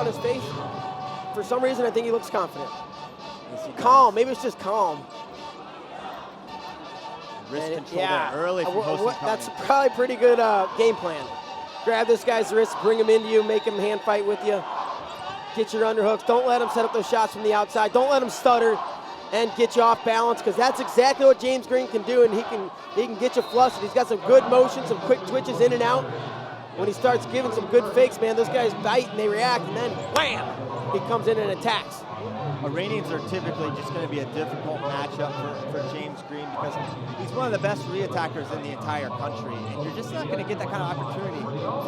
on his face. For some reason, I think he looks confident. Calm, maybe it's just calm. Wrist control there early from HOSSEINKHANI. That's probably pretty good game plan. Grab this guy's wrist, bring him into you, make him hand fight with you. Get your underhooks. Don't let him set up those shots from the outside. Don't let him stutter and get you off balance, because that's exactly what James Green can do, and he can get you flustered. He's got some good motion, some quick twitches in and out. When he starts giving some good fakes, man, those guys bite and they react, and then wham, he comes in and attacks. Iranians are typically just going to be a difficult matchup for James Green, because he's one of the best re-attackers in the entire country, and you're just not going to get that kind of opportunity.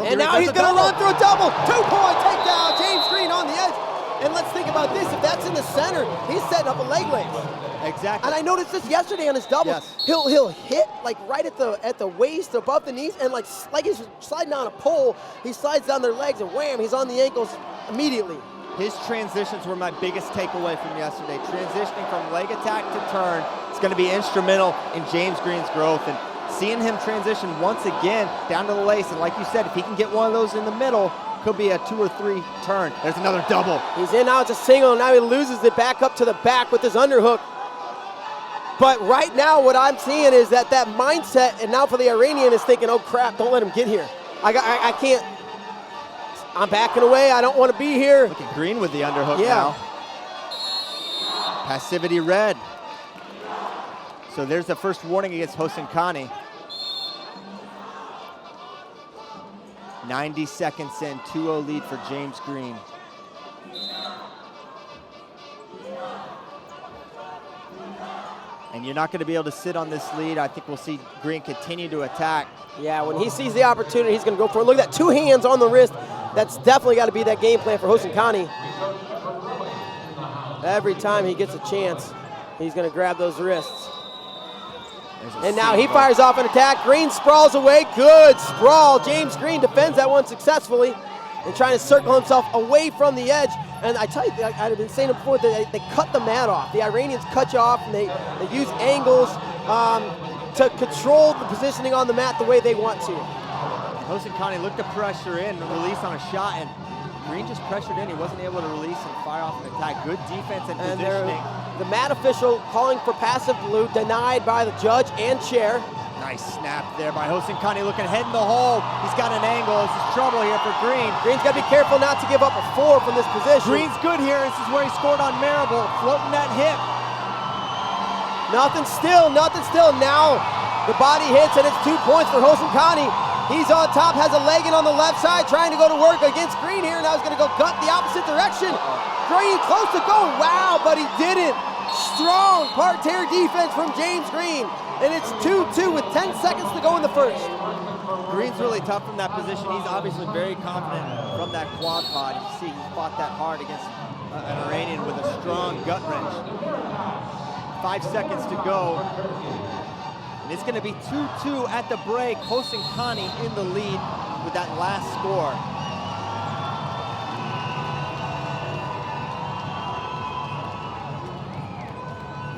And now he's going to run through a double. 2-point takedown, James Green on the edge. And let's think about this, if that's in the center, he's setting up a leg lace. Exactly. And I noticed this yesterday on his doubles. Yes. He'll hit like right at the waist, above the knees, and like he's sliding down a pole, he slides down their legs, and wham, he's on the ankles immediately. His transitions were my biggest takeaway from yesterday. Transitioning from leg attack to turn is going to be instrumental in James Green's growth. And seeing him transition once again down to the lace, and like you said, if he can get one of those in the middle, could be a 2 or 3 turn. There's another double. He's in now, it's a single, and now he loses it back up to the back with his underhook. But right now what I'm seeing is that mindset, and now for the Iranian, is thinking, oh crap, don't let him get here. I can't. I'm backing away. I don't want to be here. Look at Green with the underhook now. Passivity red. So there's the first warning against HOSSEINKHANI. 90 seconds in, 2-0 lead for James Green. And you're not going to be able to sit on this lead. I think we'll see Green continue to attack. Yeah, when he sees the opportunity, he's going to go for it. Look at that, 2 hands on the wrist. That's definitely got to be that game plan for HOSSEINKHANI. Every time he gets a chance, he's going to grab those wrists. And now he fires off an attack. Green sprawls away. Good sprawl. James Green defends that one successfully and trying to circle himself away from the edge. And I tell you, I've been saying it before, they cut the mat off. The Iranians cut you off, and they use angles to control the positioning on the mat the way they want to. HOSSEINKHANI looked to pressure in, release on a shot, and Green just pressured in. He wasn't able to release and fire off an attack. Good defense and positioning. The mat official calling for passive blue, denied by the judge and chair. Nice snap there by HOSSEINKHANI, looking head in the hole. He's got an angle. This is trouble here for Green. Green's got to be careful not to give up a 4 from this position. Green's good here. This is where he scored on Marable, floating that hip. Nothing still, nothing still. Now the body hits, and it's 2 points for HOSSEINKHANI. He's on top, has a leg in on the left side, trying to go to work against Green here. Now he's going to go gut the opposite direction. Green close to going. Wow, but he didn't. Strong parterre defense from James Green. And it's 2-2 with 10 seconds to go in the first. Green's really tough from that position. He's obviously very confident from that quad pod. You see, he fought that hard against an Iranian with a strong gut wrench. 5 seconds to go. And it's going to be 2-2 at the break. HOSSEINKHANI in the lead with that last score.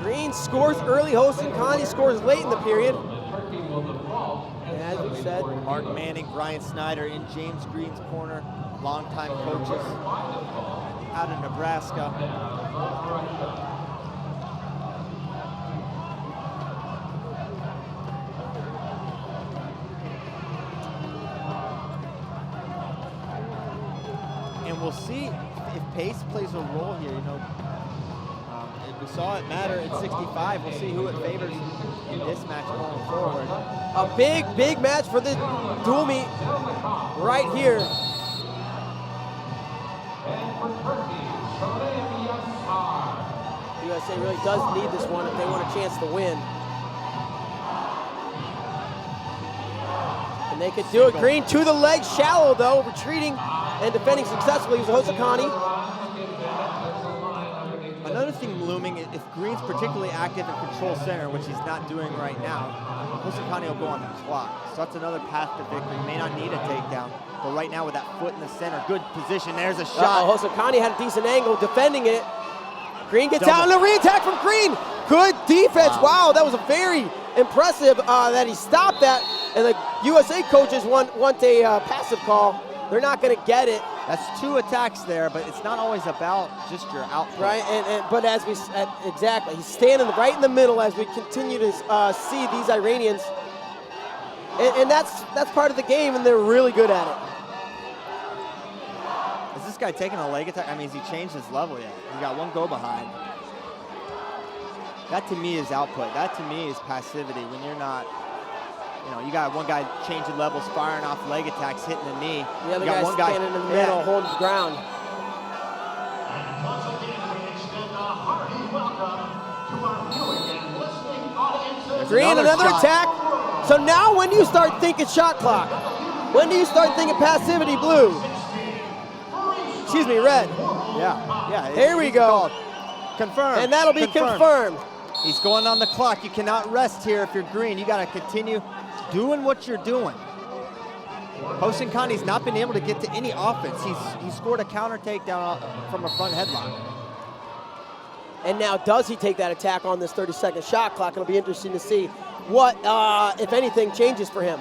Green scores early, HOSSEINKHANI scores late in the period. And as we said, Mark Manning, Brian Snyder in James Green's corner, longtime coaches out of Nebraska. And we'll see if pace plays a role here. You know, we saw it matter at 65. We'll see who it favors in this match going forward. A big match for this dual meet right here. USA really does need this one if they want a chance to win. And they could do it. Green to the leg, shallow though, retreating and defending successfully was HOSSEINKHANI. Another thing looming, if Green's particularly active in control center, which he's not doing right now, HOSSEINKHANI will go on the clock. So that's another path to victory. May not need a takedown, but right now with that foot in the center, good position, there's a shot. HOSSEINKHANI had a decent angle defending it. Green gets out, and a re-attack from Green. Good defense. Wow, that was a very impressive that he stopped that. And the USA coaches want a passive call. They're not going to get it. That's 2 attacks there, but it's not always about just your output. Right, but as we, exactly, he's standing right in the middle as we continue to see these Iranians. And that's part of the game, and they're really good at it. Is this guy taking a leg attack? I mean, has he changed his level yet? He got 1 go behind. That to me is output. That to me is passivity. When you're not, you got one guy changing levels, firing off leg attacks, hitting the knee. The other guy's standing in the middle, holding the ground. Green, another attack. So now when do you start thinking shot clock? When do you start thinking passivity, blue? Excuse me, red. Yeah. Here we go. Confirmed. And that'll be confirmed. He's going on the clock. You cannot rest here if you're green. You got to continue doing what you're doing. HOSSEINKHANI's not been able to get to any offense. He scored a counter takedown from a front headlock. And now does he take that attack on this 30-second shot clock? It'll be interesting to see what, if anything, changes for him.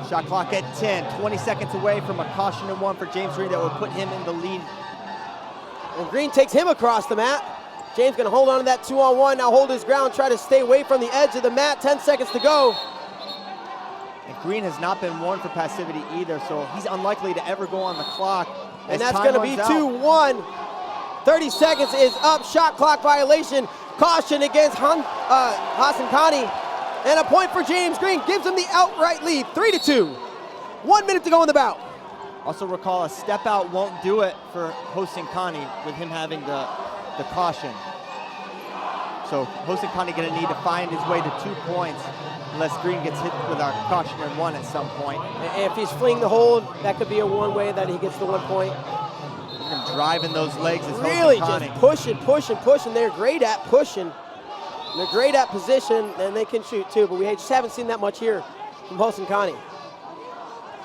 Shot clock at 10, 20 seconds away from a caution and 1 for James Green that will put him in the lead. And Green takes him across the mat. James gonna hold on to that 2-on-1, now hold his ground, try to stay away from the edge of the mat, 10 seconds to go. And Green has not been warned for passivity either, so he's unlikely to ever go on the clock. And that's gonna be 2-1. 30 seconds is up, shot clock violation, caution against HOSSEINKHANI. And a point for James Green, gives him the outright lead, 3-2. 1 minute to go in the bout. Also recall, a step out won't do it for HOSSEINKHANI with him having the caution. So HOSSEINKHANI gonna need to find his way to 2 points unless Green gets hit with our caution and 1 at some point. And if he's fleeing the hold, that could be a one way that he gets the 1 point. And driving those legs is really HOSSEINKHANI. just pushing. They're great at pushing. They're great at position, and they can shoot too, but we just haven't seen that much here from HOSSEINKHANI.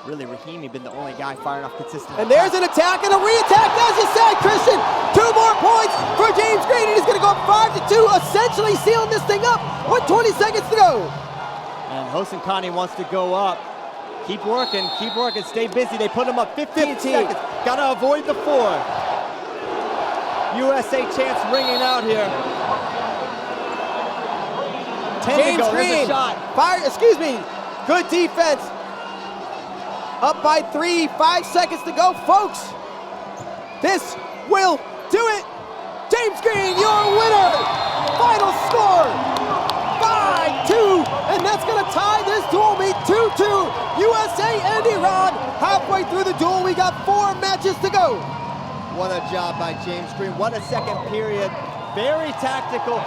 Really, Rahimi been the only guy firing off consistently. And there's an attack and a re-attack, as you said, Christian. 2 more points for James Green, and he's gonna go up 5-2, essentially sealing this thing up with 20 seconds to go. And HOSSEINKHANI wants to go up. Keep working, stay busy. They put him up 15 seconds. Gotta avoid the 4. USA chants ringing out here. 10 James to go. Green, There's a shot. Good defense. Up by 3, 5 seconds to go, folks. This will do it. James Green, your winner. Final score, 5-2, and that's gonna tie this duel meet 2-2. USA and Iran halfway through the duel. We got 4 matches to go. What a job by James Green. What a second period. Very tactical.